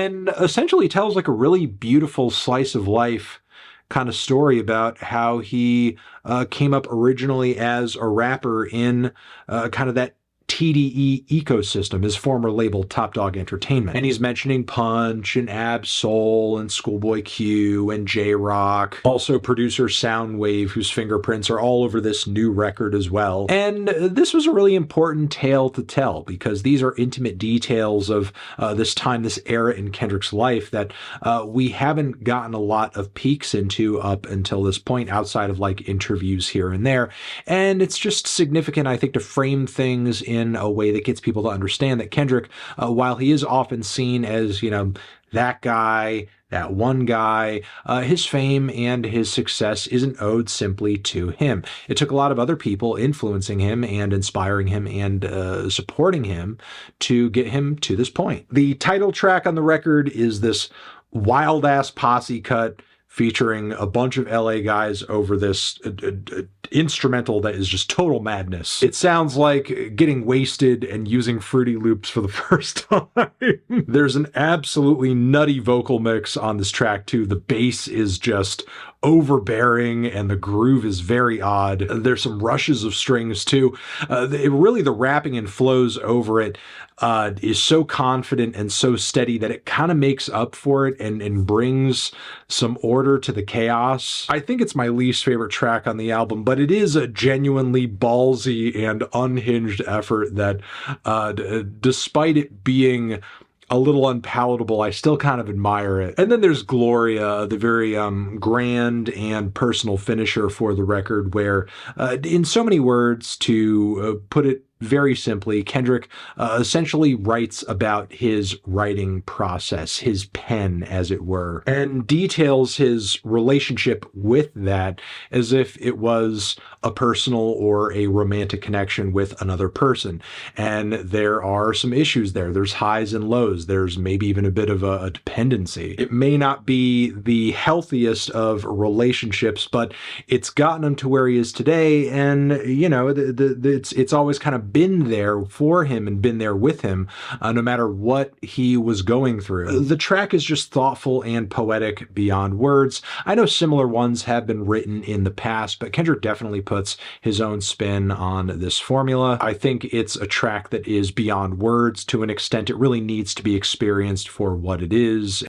and essentially tells like a really beautiful slice of life kind of story about how he came up originally as a rapper in kind of that TDE ecosystem, his former label Top Dog Entertainment. And he's mentioning Punch and Ab Soul and Schoolboy Q and J-Rock. Also producer Soundwave, whose fingerprints are all over this new record as well. And this was a really important tale to tell because these are intimate details of this time, this era in Kendrick's life that we haven't gotten a lot of peeks into up until this point outside of like interviews here and there. And it's just significant, I think, to frame things in a way that gets people to understand that Kendrick, while he is often seen as, you know, that guy, that one guy, his fame and his success isn't owed simply to him. It took a lot of other people influencing him and inspiring him and supporting him to get him to this point. The title track on the record is this wild-ass posse cut featuring a bunch of LA guys over this instrumental that is just total madness. It sounds like getting wasted and using Fruity Loops for the first time. There's an absolutely nutty vocal mix on this track too. The bass is just overbearing and the groove is very odd. There's some rushes of strings too. Really the rapping and flows over it is so confident and so steady that it kind of makes up for it and brings some order to the chaos. I think it's my least favorite track on the album, but it is a genuinely ballsy and unhinged effort that despite it being a little unpalatable, I still kind of admire it. And then there's Gloria, the very grand and personal finisher for the record, where in so many words, to put it very simply, Kendrick essentially writes about his writing process, his pen, as it were, and details his relationship with that as if it was a personal or a romantic connection with another person. And there are some issues there. There's highs and lows. There's maybe even a bit of a dependency. It may not be the healthiest of relationships, but it's gotten him to where he is today. And, you know, it's always kind of been there for him and been there with him no matter what he was going through. The track is just thoughtful and poetic beyond words. I know similar ones have been written in the past, but Kendrick definitely puts his own spin on this formula. I think it's a track that is beyond words to an extent. It really needs to be experienced for what it is.